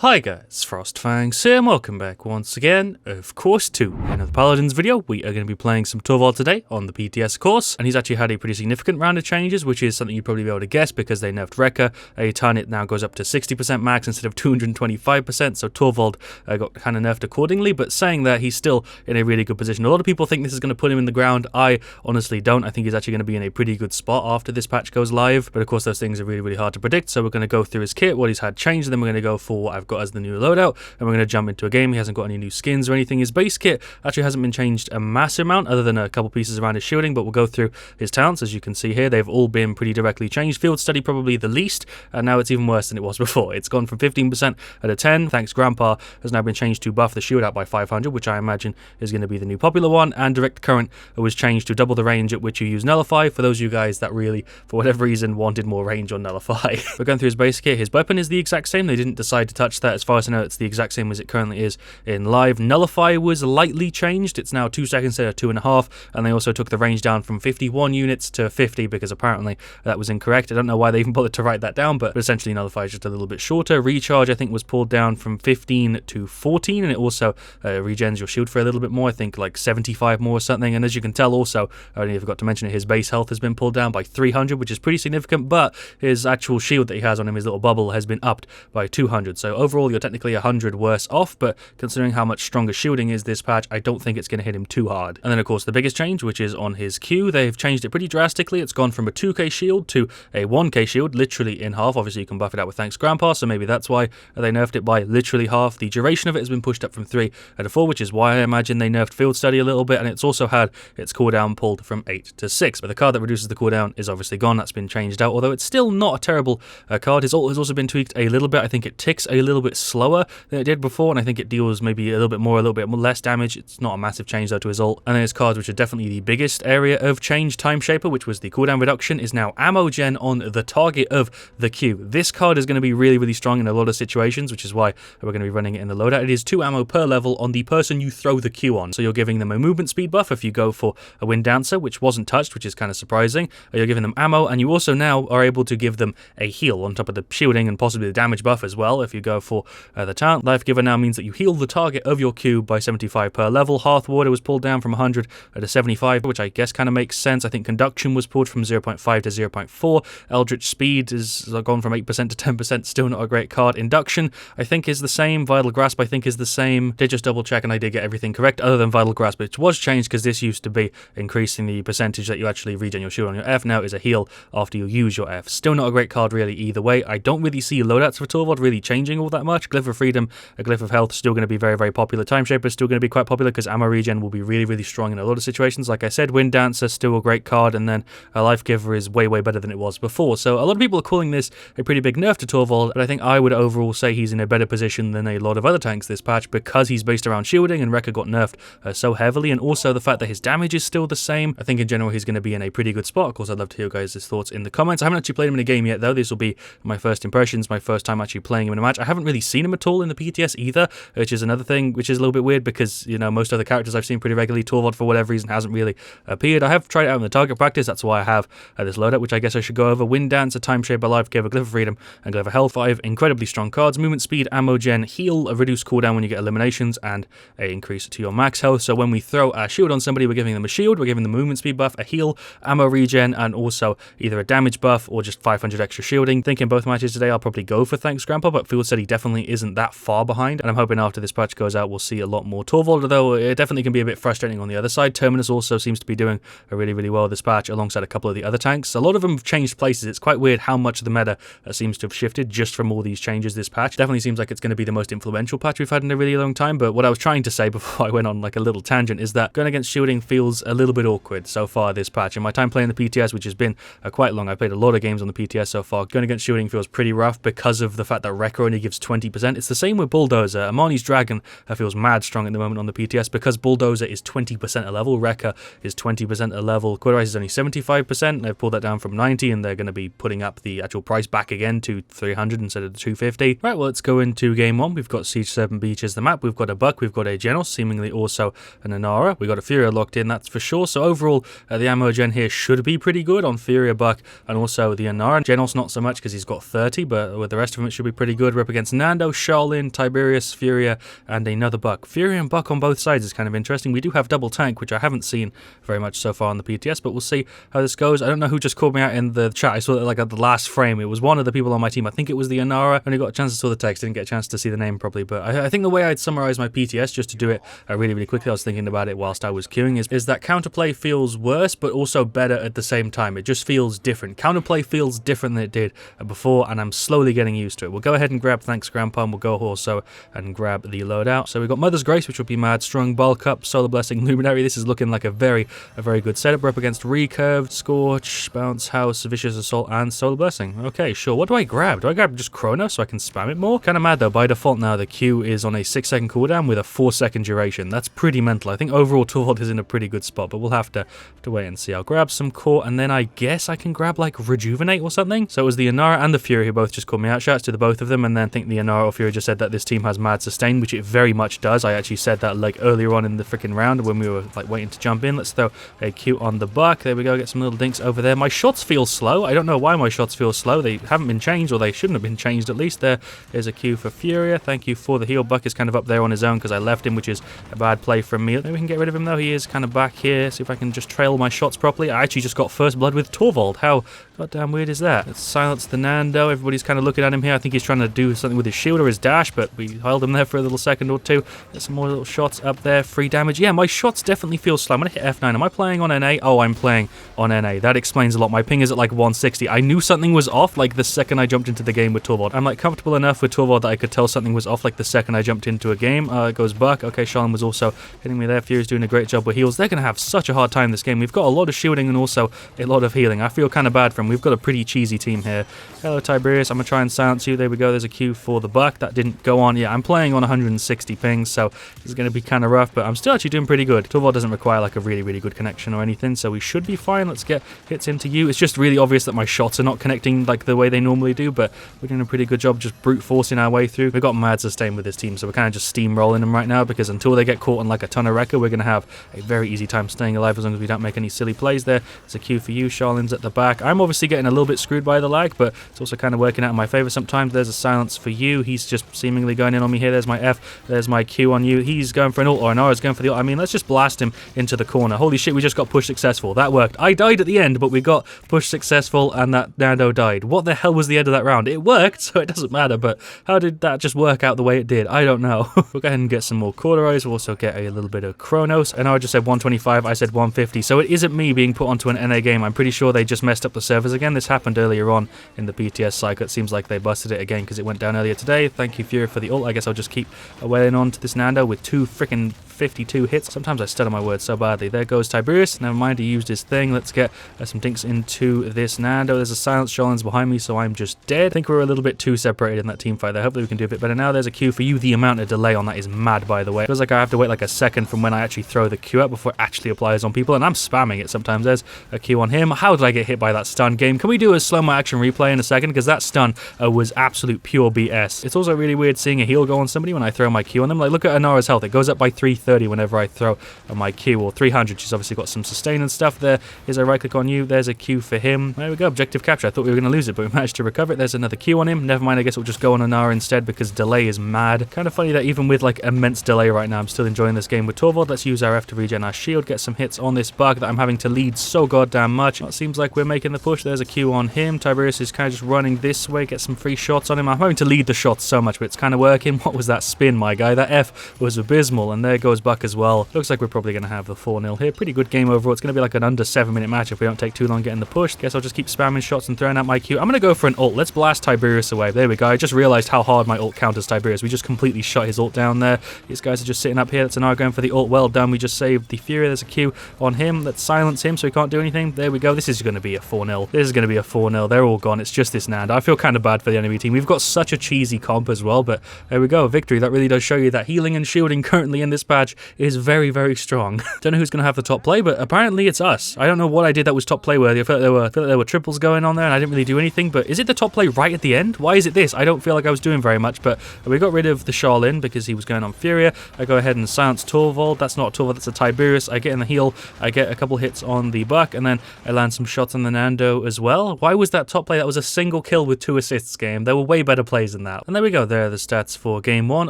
Hi guys, FrostFangs here and welcome back once again, of course, to another Paladins video. We are going to be playing some Torvald today on the PTS course, and he's actually had a pretty significant round of changes, which is something you'd probably be able to guess because they nerfed Wrecker a ton. It now goes up to 60% max instead of 225%, so Torvald got kind of nerfed accordingly, but saying that, he's still in a really good position. A lot of people think this is going to put him in the ground. I honestly don't. I think he's actually going to be in a pretty good spot after this patch goes live, but of course those things are really hard to predict, so we're going to go through his kit, what he's had changed, and then we're going to go for what I've got as the new loadout, and we're going to jump into a game. He hasn't got any new skins or anything. His base kit actually hasn't been changed a massive amount other than a couple pieces around his shielding, but we'll go through his talents. As you can see here, they've all been pretty directly changed. Field Study probably the least, and now it's even worse than it was before. It's gone from 15% at a 10, thanks Grandpa, has now been changed to buff the shield out by 500, which I imagine is going to be the new popular one, and Direct Current was changed to double the range at which you use Nullify, for those of you guys that really, for whatever reason, wanted more range on Nullify. We're going through his base kit. His weapon is the exact same. They didn't decide to touch that. As far as I know, it's the exact same as it currently is in live. Nullify was lightly changed. It's now 2 seconds instead of 2.5, and they also took the range down from 51 units to 50 because apparently that was incorrect. I don't know why they even bothered to write that down, but essentially Nullify is just a little bit shorter. Recharge, I think, was pulled down from 15 to 14, and it also regens your shield for a little bit more, I think like 75 more or something. And as you can tell also, I only forgot to mention it, his base health has been pulled down by 300, which is pretty significant, but his actual shield that he has on him, his little bubble, has been upped by 200. So overall, you're technically 100 worse off, but considering how much stronger shielding is this patch, I don't think it's going to hit him too hard. And then of course the biggest change, which is on his Q, they've changed it pretty drastically. It's gone from a 2k shield to a 1k shield, literally in half. Obviously you can buff it out with thanks Grandpa, so maybe that's why they nerfed it by literally half. The duration of it has been pushed up from 3 to 4, which is why I imagine they nerfed Field Study a little bit, and it's also had its cooldown pulled from 8 to 6. But the card that reduces the cooldown is obviously gone. That's been changed out, although it's still not a terrible card. His ult has also been tweaked a little bit. I think it ticks a little bit slower than it did before, and I think it deals maybe a little bit more, a little bit less damage. It's not a massive change though to his ult. And then his cards, which are definitely the biggest area of change, Time Shaper, which was the cooldown reduction, is now ammo gen on the target of the Q. This card is going to be really strong in a lot of situations, which is why we're going to be running it in the loadout. It is 2 ammo per level on the person you throw the Q on. So you're giving them a movement speed buff if you go for a Wind Dancer, which wasn't touched, which is kind of surprising. You're giving them ammo, and you also now are able to give them a heal on top of the shielding and possibly the damage buff as well if you go for the talent. Life Giver now means that you heal the target of your Q by 75 per level. Hearth Water was pulled down from 100 to 75, which I guess kind of makes sense. I think Conduction was pulled from 0.5 to 0.4. Eldritch Speed is gone from 8% to 10%, still not a great card. Induction, I think, is the same. Vital Grasp, I think, is the same. Did just double check and I did get everything correct, other than Vital Grasp, which was changed because this used to be increasing the percentage that you actually regen your shield on your F. Now is a heal after you use your F. Still not a great card really either way. I don't really see loadouts for Torvald really changing all that much. Glyph of Freedom, a Glyph of Health, still going to be very popular. Time Shaper is still going to be quite popular because ammo regen will be really strong in a lot of situations. Like I said, Wind Dancer, still a great card, and then a Life Giver is way better than it was before. So a lot of people are calling this a pretty big nerf to Torvald, but I think I would overall say he's in a better position than a lot of other tanks this patch because he's based around shielding, and Wrecker got nerfed so heavily, and also the fact that his damage is still the same. I think in general he's going to be in a pretty good spot. Of course, I'd love to hear guys' thoughts in the comments. I haven't actually played him in a game yet though. This will be my first impressions, my first time actually playing him in a match. I haven't really seen him at all in the PTS either, which is another thing which is a little bit weird because, you know, most other characters I've seen pretty regularly, Torvald for whatever reason hasn't really appeared. I have tried it out in the target practice, that's why I have this loadout, which I guess I should go over. Wind Dancer, Time Shaper, Life Giver, Glyph of Freedom, and Glyph of Health. 5 incredibly strong cards. Movement Speed, Ammo Gen, Heal, a reduced cooldown when you get eliminations, and a increase to your max health. So when we throw our shield on somebody, we're giving them a shield, we're giving them movement speed buff, a heal, ammo regen, and also either a damage buff or just 500 extra shielding. Thinking both matches today I'll probably go for thanks Grandpa, but Field Study definitely isn't that far behind, and I'm hoping after this patch goes out we'll see a lot more Torvald, although it definitely can be a bit frustrating on the other side. Terminus also seems to be doing really well this patch alongside a couple of the other tanks. A lot of them have changed places. It's quite weird how much the meta seems to have shifted just from all these changes this patch. Definitely seems like it's going to be the most influential patch we've had in a really long time, but what I was trying to say before I went on like a little tangent is that going against shielding feels a little bit awkward so far this patch. In my time playing the PTS, which has been quite long, I played a lot of games on the PTS so far, going against shielding feels pretty rough because of the fact that Wrecker only gives 20%. It's the same with Bulldozer. Amani's Dragon feels mad strong at the moment on the PTS because Bulldozer is 20% a level, Wrecker is 20% a level, Quadrise is only 75%, they've pulled that down from 90 and they're going to be putting up the actual price back again to 300 instead of the 250. Right, well, let's go into game 1. We've got Siege Serpent Beach as the map, we've got a Buck, we've got a Genos, seemingly also an Inara, we've got a Furia locked in, that's for sure. So overall, the ammo gen here should be pretty good on Furia, Buck, and also the Inara. Genos not so much because he's got 30, but with the rest of them it should be pretty good. We're up against against Nando, Shaolin, Tiberius, Furia, and another Buck. Furia and Buck on both sides is kind of interesting. We do have double tank, which I haven't seen very much so far on the PTS, but we'll see how this goes. I don't know who just called me out in the chat. I saw it like at the last frame. It was one of the people on my team. I think it was the Inara. Only got a chance to saw the text, didn't get a chance to see the name properly, but I think the way I'd summarize my PTS, just to do it really, really quickly, I was thinking about it whilst I was queuing, is that counterplay feels worse, but also better at the same time. It just feels different. Counterplay feels different than it did before, and I'm slowly getting used to it. We'll go ahead and grab Thanks Grandpa, and we'll go also and grab the loadout. So we've got Mother's Grace, which will be mad, Strong Bulk Up, Solar Blessing, Luminary. This is looking like a very good setup. We're up against Recurved, Scorch, Bounce House, Vicious Assault, and Solar Blessing. Okay, sure. What do I grab? Do I grab just Chrono so I can spam it more? Kind of mad though. By default now, the Q is on a 6-second cooldown with a 4-second duration. That's pretty mental. I think overall Torvald is in a pretty good spot, but we'll have to wait and see. I'll grab some core, and then I guess I can grab like Rejuvenate or something. So it was the Inara and the Fury who both just called me out. Shouts to the both of them, and then I think the Inara or Fury just said that this team has mad sustain, which it very much does. I actually said that like earlier on in the freaking round when we were like waiting to jump in. Let's throw a Q on the Buck. There we go, get some little dinks over there. My shots feel slow. I don't know why my shots feel slow. They haven't been changed, or they shouldn't have been changed at least. There's a Q for Furia. Thank you for the heal. Buck is kind of up there on his own because I left him, which is a bad play from me. Maybe we can get rid of him though. He is kind of back here. See if I can just trail my shots properly. I actually just got first blood with Torvald. How goddamn weird is that? Let's silence the Nando. Everybody's kind of looking at him here. I think he's trying to do something with his shield or his dash, but we held him there for a little second or two. Get some more little shots up there. Free damage. Yeah, my shots definitely feel slow. I'm going to hit F9. Am I playing on NA? Oh, I'm playing on NA. That explains a lot. My ping is at like 160. I knew something was off like the second I jumped into the game with Torvald. I'm like comfortable enough with Torvald that I could tell something was off like the second I jumped into a game. It goes Buck. Okay, Shaolin was also hitting me there. Fury's doing a great job with heals. They're going to have such a hard time this game. We've got a lot of shielding and also a lot of healing. I feel kind of bad for him. We've got a pretty cheesy team here. Hello, Tiberius. I'm going to try and silence you. There we go. There's a Q for the Buck. That didn't go on. Yeah, I'm playing on 160 pings, so it's going to be kind of rough, but I'm still actually doing pretty good. Torvald doesn't require like a really good connection or anything, so we should be fine. Let's get hits into you. It's just really obvious that my shots are not connecting like the way they normally do, but we're doing a pretty good job just brute forcing our way through. We've got mad sustain with this team, so we're kind of just steamrolling them right now, because until they get caught on like a ton of wrecker, we're going to have a very easy time staying alive as long as we don't make any silly plays there. There's a Q for you. Shaolin's at the back. I'm obviously getting a little bit screwed by the lag, but it's also kind of working out in my favor sometimes. There's a silence for you. He's just seemingly going in on me here. There's my F. There's my Q on you. He's going for an ult, or Inara's going for the ult. I mean, let's just blast him into the corner. Holy shit, we just got pushed successful. That worked. I died at the end, but we got pushed successful, and that Nando died. What the hell was the end of that round? It worked, so it doesn't matter, but how did that just work out the way it did? I don't know. We'll go ahead and get some more corduroys. We'll also get a little bit of Chronos. And I just said 125. I said 150. So it isn't me being put onto an NA game. I'm pretty sure they just messed up the servers again. This happened earlier on in the PTS cycle. It seems like they busted it again because it went down earlier today. Thank you, Fury, for the ult. I guess I'll just keep wailing on to this Nando with 2 freaking 52 hits. Sometimes I stutter my words so badly. There goes Tiberius. Never mind, he used his thing. Let's get some dinks into this Nando. There's a silence. Shaolin's behind me, so I'm just dead. I think we're a little bit too separated in that team fight there. Hopefully we can do a bit better now. There's a Q for you. The amount of delay on that is mad, by the way. It feels like I have to wait like a second from when I actually throw the Q out before it actually applies on people, and I'm spamming it sometimes. There's a Q on him. How did I get hit by that stun game? Can we do a slow-mo action replay in a second? Because that stun was absolute pure BS. It's also really weird seeing a heal go on somebody when I throw my Q on them. Like, look at Inara's health. It goes up by 330 whenever I throw my Q, or 300. She's obviously got some sustain and stuff there. Here's a right click on you. There's a Q for him. There we go. Objective capture. I thought we were going to lose it, but we managed to recover it. There's another Q on him. Never mind. I guess we'll just go on Inara instead because delay is mad. Kind of funny that even with like immense delay right now, I'm still enjoying this game with Torvald. Let's use our F to regen our shield. Get some hits on this Buck that I'm having to lead so goddamn much. It seems like we're making the push. There's a Q on him. Tiberius is kind of just running this way. Get some free shots on him. I'm having to lead the shots so much, but it's kind of working. What was that spin, my guy? That F was abysmal, and there goes Buck as well. Looks like we're probably going to have the 4-0 here. Pretty good game overall. It's going to be like an under 7-minute match if we don't take too long getting the push. Guess I'll just keep spamming shots and throwing out my Q. I'm going to go for an ult. Let's blast Tiberius away. There we go. I just realized how hard my ult counters Tiberius. We just completely shot his ult down there. These guys are just sitting up here. That's Inara going for the ult. Well done. We just saved the Fury. There's a Q on him. Let's silence him so he can't do anything. There we go. This is going to be a 4-0. This is going to be a 4-0. They're all gone. It's just this Nando. I feel kind of bad for the enemy team. We've got such a cheesy comp as well, but there we go. Victory. That really does show you that healing and shielding currently in this patch is very strong. Don't know who's going to have the top play, but apparently it's us. I don't know what I did that was top play worthy. I feel like there were triples going on there and I didn't really do anything, but is it the top play right at the end? Why is it this? I don't feel like I was doing very much, but we got rid of the Shaolin because he was going on Furia. I go ahead and silence Torvald. That's not Torvald, that's a Tiberius. I get in the heal. I get a couple hits on the Buck, and then I land some shots on the Nando as well. Why was that top play? That was a single kill with 2 assists game. There were way better plays in that. And there we go, there are the stats for game 1.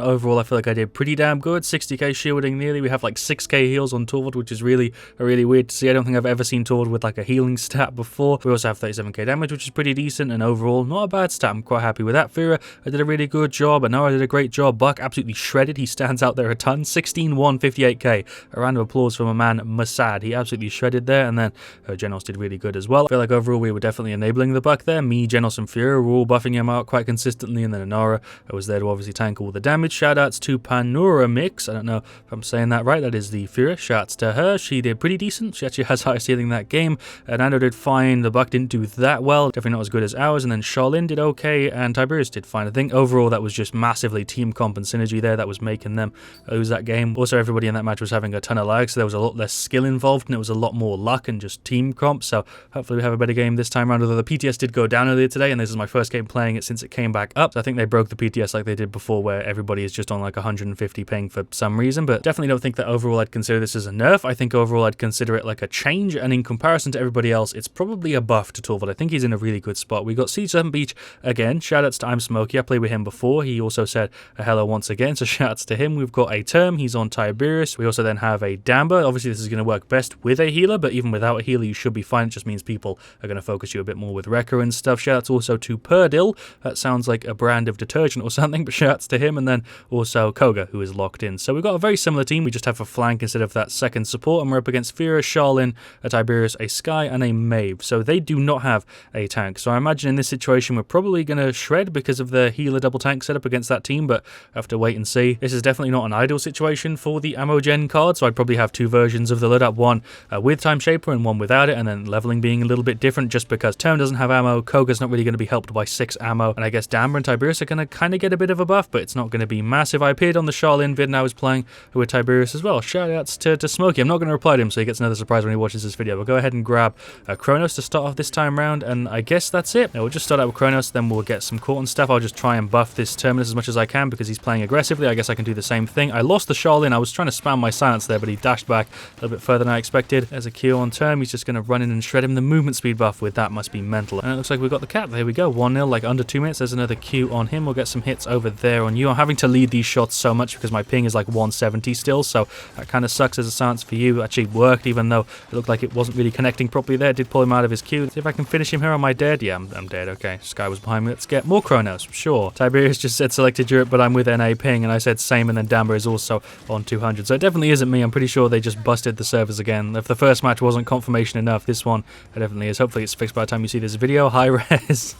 Overall, I feel like I did pretty damn good. 60k shielding nearly. We have like 6k heals on Torvald, which is really weird to see. I don't think I've ever seen Torvald with like a healing stat before. We also have 37k damage, which is pretty decent, and overall, not a bad stat. I'm quite happy with that. Fira, I did a really good job. I know I did a great job. Buck, absolutely shredded. He stands out there a ton. 16-1, 58k. A round of applause for my man, Masad. He absolutely shredded there, and then Genos did really good as well. I feel like overall we were definitely enabling the Buck there. Me, Genos, and Fira were all buffing him out quite consistently, and then Inara was there to obviously tank all the damage. Shoutouts to Panura Mix. I don't know if I'm saying that right. That is the Fira. Shouts to her. She did pretty decent. She actually has higher ceiling that game. Nando did fine. The Buck didn't do that well. Definitely not as good as ours. And then Charlene did okay, and Tiberius did fine. I think overall that was just massively team comp and synergy there that was making them lose that game. Also, everybody in that match was having a ton of lag, so there was a lot less skill involved, and it was a lot more luck and just team comp. So hopefully we have a better game this time around. Although the PTS did go down earlier today, and this is my first game playing it since it came back up. So I think they broke the PTS like they did before, where everybody is just on like 150 ping for some reason. But definitely don't think that overall I'd consider this as a nerf. I think overall I'd consider it like a change, and in comparison to everybody else, it's probably a buff to Torvald. I think he's in a really good spot. We got C7 Beach again. Shoutouts to I'm Smokey. I played with him before. He also said a hello once again, so shoutouts to him. We've got a Term. He's on Tiberius. We also then have a Damba. Obviously this is going to work best with a healer, but even without a healer you should be fine. It just means people are going to focus you a bit more with Rekka and stuff. Shoutouts also to Perdil. That sounds like a brand of detergent or something, but shoutouts to him. And then also Koga, who is locked in. So we've got a very similar team. We just have a flank instead of that second support, and we're up against Fira, Charlene, a Tiberius, a Sky, and a Maeve. So they do not have a tank. So I imagine in this situation we're probably going to shred because of the healer double tank setup against that team, but I have to wait and see. This is definitely not an ideal situation for the ammo gen card, so I'd probably have two versions of the load up, one with Time Shaper and one without it, and then leveling being a little bit different just because Term doesn't have ammo, Koga's not really going to be helped by 6 ammo, and I guess Damba and Tiberius are going to kind of get a bit of a buff, but it's not going to be massive. I appeared on the Charlene vid and I was playing with Tiberius as well. Shoutouts to Smokey. I'm not going to reply to him so he gets another surprise when he watches this video. We'll go ahead and grab Kronos to start off this time round, and I guess that's it. Now, we'll just start out with Kronos, then we'll get some court and stuff. I'll just try and buff this Terminus as much as I can because he's playing aggressively. I guess I can do the same thing. I lost the Charlene. I was trying to spam my silence there, but he dashed back a little bit further than I expected. There's a Q on Term. He's just going to run in and shred him. The movement speed buff with that must be mental. And it looks like we've got the cap. There we go. 1-0, like under 2 minutes. There's another Q on him. We'll get some hits over there on you. I'm having to lead these shots so much because my ping is like 170 still, so that kind of sucks as a silence for you. It actually worked, even though it looked like it wasn't really connecting properly there. It did pull him out of his Q. See if I can finish him here. Am I dead? Yeah, I'm dead. Okay, Sky was behind me. Let's get more Kronos. Sure. Tiberius just said selected Europe, but I'm with NA ping, and I said same, and then Damba is also on 200. So it definitely isn't me. I'm pretty sure they just busted the servers again. If the first match wasn't confirmation enough, this one it definitely is. Hopefully it's fixed by the time you see this video. Hi-rez.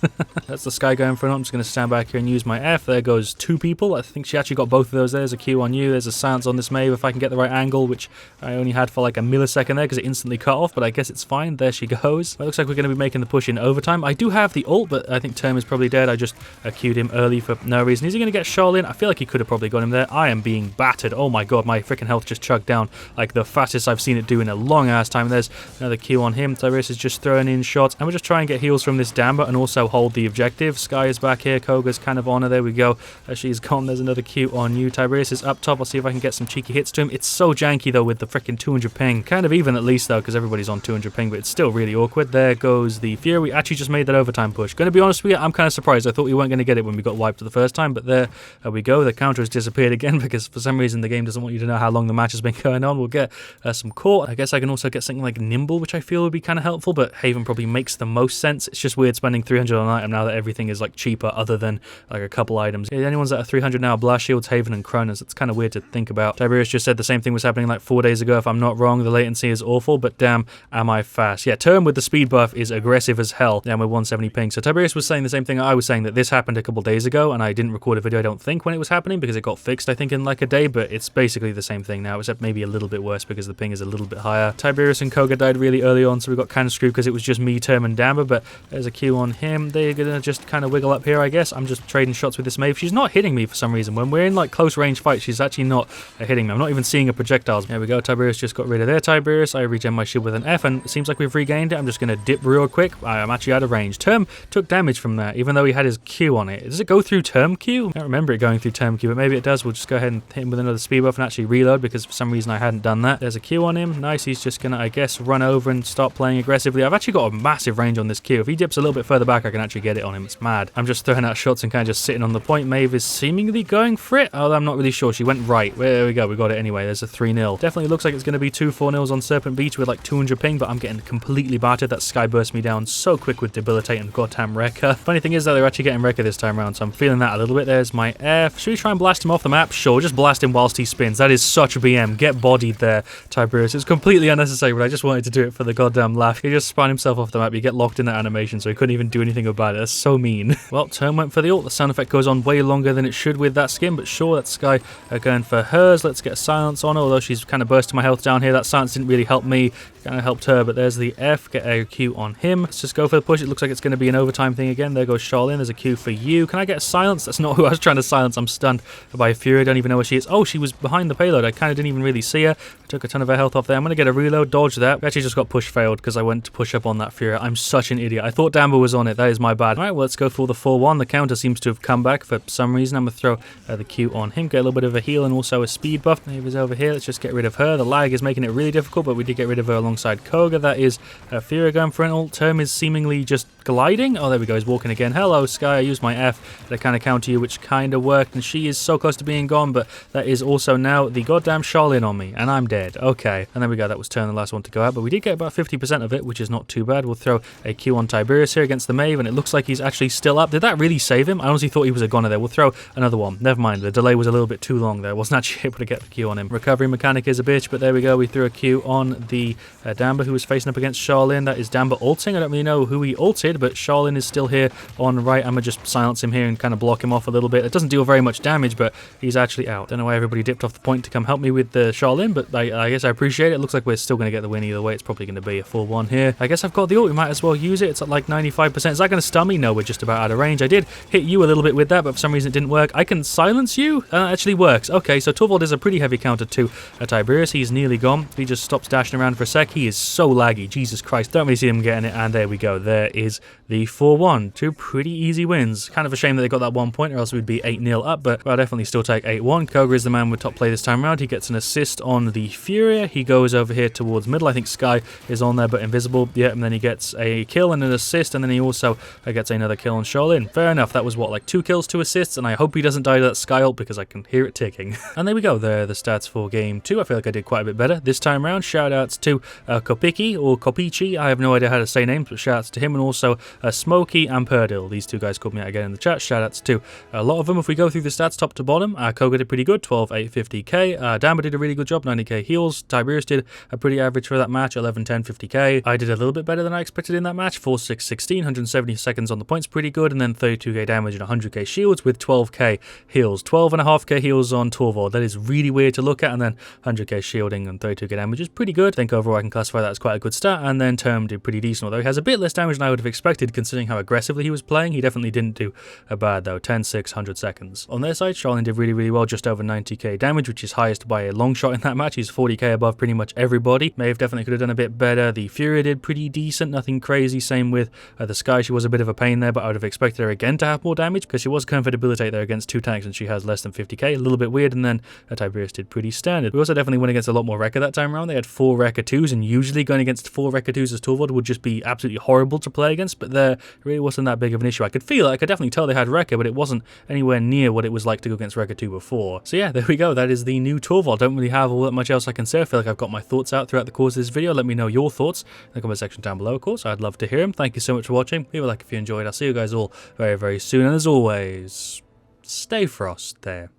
That's the Sky going for it. I'm just going to stand back here and use my F. There goes 2 people. I think she actually got both of those. There's a Q on you. There's a silence on this Maeve if I can get the right angle, which I only had for like a millisecond there because it instantly cut off, but I guess it's fine. There she goes. It looks like we're going to be making the push in overtime. I do have the ult, but I think Term is probably dead. I just queued him early for no reason. Is he going to get Charlene? I feel like he could have probably got him there. I am being battered. Oh my god, my freaking health just chugged down like the fastest I've seen it do in a long ass time. There's another Q on him. Tiberius is just throwing in shots, and we'll just try and get heals from this Damba and also hold the objective. Sky is back here. Koga's kind of on her. There we go. She's gone. There's another Q on you. Tiberius is up top. I'll see if I can get some cheeky hits to him. It's so janky though with the freaking 200 ping. Kind of even at least though because everybody's on 200 ping, but it's still really awkward. There goes the Fear. We actually just made that overtime push. Going to be honest with you, I'm kind of surprised. I thought we weren't going to get it when we got wiped the first time, but there we go. The counter has disappeared again because for some reason the game doesn't want you to know how long the match has been going on. We'll get some court. I guess I can also get something like Nimble, which I feel would be kind of helpful, but Haven probably makes the most sense. It's just weird spending 300 on an item now that everything is like cheaper other than like a couple items. Yeah, the only ones that are 300 now are Blast Shields, Haven, and Kronos. It's kind of weird to think about. Tiberius just said the same thing was happening like 4 days ago. If I'm not wrong, the latency is awful, but damn, am I fast. Yeah, Term with the speed buff is aggressive as hell. Damn, with 170 ping. So Tiberius was saying the same thing I was saying, that this happened a couple days ago, and I didn't record a video, I don't think, when it was happening because it got fixed, I think, in like a day, but it's basically the same thing now, except maybe a little bit worse because the ping is a little bit higher. Tiberius and Koga died really early on, so we got kind of screwed because it was just me, Term, and Damba, but there's a Q on him. They're gonna just kind of wiggle up here, I guess. I'm just trading shots with this Maeve. She's not hitting me for some reason. When we're in like close range fights, she's actually not hitting me. I'm not even seeing her projectiles. There we go. Tiberius just got rid of their Tiberius. I regen my shield with an F, and it seems like we've regained it. I'm just going to dip real quick. I'm actually out of range. Term took damage from that, even though he had his Q on it. Does it go through Term Q? I don't remember it going through Term Q, but maybe it does. We'll just go ahead and hit him with another speed buff and actually reload because for some reason I hadn't done that. There's a Q on him. Nice. He's just going to, I guess, run over and start playing aggressively. I've actually got a massive range on this Q. If he dips a little bit further back, I can actually get it on him. It's mad. I'm just throwing out shots scouts and kind of just sitting on the point. Maeve is seemingly going for it. Oh, I'm not really sure. She went right. There we go. We got it anyway. There's a 3-0. Definitely looks like it's going to be 2 4-0s on Serpent Beach with like 200 ping, but I'm getting completely battered. That Sky burst me down so quick with debilitating goddamn Wrecker. Funny thing is that they're actually getting Wrecker this time around, so I'm feeling that a little bit. There's my F. Should we try and blast him off the map? Sure, just blast him whilst he spins. That is such a BM. Get bodied there, Tiberius. It's completely unnecessary, but I just wanted to do it for the goddamn laugh. He just spun himself off the map. You get locked in that animation, so he couldn't even do anything about it. That's so mean. Well, turn went for the ult. The sound effect goes on way longer than it should with that skin, but sure, that Sky going for hers. Let's get silence on her, although she's kind of bursting my health down here. That silence didn't really help me. Kind of helped her, but there's the F. Get a Q on him. Let's just go for the push. It looks like it's going to be an overtime thing again. There goes Charlene. There's a Q for you. Can I get a silence? That's not who I was trying to silence. I'm stunned by Fury. I don't even know where she is. Oh, she was behind the payload. I kind of didn't even really see her. I took a ton of her health off there. I'm going to get a reload. Dodge that. We actually just got push failed because I went to push up on that Fury. I'm such an idiot. I thought Damber was on it. That is my bad. All right, well, let's go for the 4-1. The counter seems to have come back for some reason. I'm going to throw the Q on him. Get a little bit of a heal and also a speed buff. Maeve is over here. Let's just get rid of her. The lag is making it really difficult, but we did get rid of her alongside Koga. That is Fury going for an ult. Term is seemingly just gliding. Oh, there we go. He's walking again. Hello, Sky. I used my F to kind of counter you, which kind of worked. And she is so close to being gone, but that is also now the goddamn Charlene on me. And I'm dead. Okay. And there we go. That was turn the last one to go out, but we did get about 50% of it, which is not too bad. We'll throw a Q on Tiberius here against the Maeve, and it looks like he's actually still up. Did that really save him? I honestly thought he was a goner there. We'll throw another one. Never mind. The delay was a little bit too long there. I wasn't actually able to get the Q on him. Recovery mechanic is a bitch, but there we go. We threw a Q on the Damber, who was facing up against Charlene. That is Damber ulting. I don't really know who he ulted, but Charlene is still here on right. I'm going to just silence him here and kind of block him off a little bit. It doesn't deal very much damage, but he's actually out. Don't know why everybody dipped off the point to come help me with the Charlene, but I guess I appreciate it. It looks like we're still going to get the win either way. It's probably going to be a 4-1 here. I guess I've got the ult. We might as well use it. It's at like 95%. Is that going to stun me? No, we're just about out of range. I did hit you a little bit with that, but for some reason it didn't work. I can silence you? That actually works. Okay, so Torvald is a pretty heavy counter to Tiberius. He's nearly gone. He just stops dashing around for a sec. He is so laggy. Jesus Christ. Don't really see him getting it. And there we go. There is the 4-1. 2 pretty easy wins. Kind of a shame that they got that 1 point, or else we'd be 8-0 up, but I'll definitely still take 8-1. Koga is the man with top play this time around. He gets an assist on the Furia. He goes over here towards middle. I think Sky is on there, but invisible. Yeah, and then he gets a kill and an assist, and then he also gets another kill on Charlene. Fair enough. That was what, like 2 kills, 2 assists, and I hope he doesn't die to that Sky ult because I can hear it ticking. And there we go. There are the stats for game 2. I feel like I did quite a bit better this time around. Shout outs to Kopiki or Kopichi. I have no idea how to say names, but shout outs to him, and also Smokey and Perdil. These two guys called me out again in the chat. Shout outs to a lot of them. If we go through the stats top to bottom, Koga did pretty good, 12, 8, 50k. Damber did a really good job, 90k heals. Tiberius did a pretty average for that match, 11, 10, 50k. I did a little bit better than I expected in that match, 4, 6, 16, 170 seconds on the points, pretty good, and then 32k damage and 100k shields with 12k heals. 12.5k heals on Torvald. That is really weird to look at, and then 100k shielding and 32k damage is pretty good. I think overall I can classify that as quite a good stat, and then Term did pretty decent, although he has a bit less damage than I would have expected considering how aggressively he was playing. He definitely didn't do bad though, 10, 6, 100 seconds. On their side, Charlene did really well, just over 90k damage, which is highest by a long shot in that match. He's 40k above pretty much everybody. Maeve definitely could have done a bit better. The Fury did pretty decent, nothing crazy. Same with the Sky. She was a bit of a pain there, but I would have expected her again to have more damage because she was going for debilitate there against 2 tanks and she has less than 50k. A little bit weird, and then Tiberius did pretty standard. We also definitely went against a lot more Wrecker that time around. They had 4 Wrecker 2s, and usually going against 4 Wrecker 2s as Torvald would just be absolutely horrible to play against, but there really wasn't that big of an issue. I could feel it. I could definitely tell they had Wrecker, but it wasn't anywhere near what it was like to go against Wrecker 2 before. So yeah, there we go. That is the new Torvald. Don't really have all that much else I can say. I feel like I've got my thoughts out throughout the course of this video. Let me know your thoughts in the comment section down below, of course. I'd love to hear them. Thank you so much for watching. Leave a like if you enjoyed. I'll see you guys all very soon, and as always, stay frost there.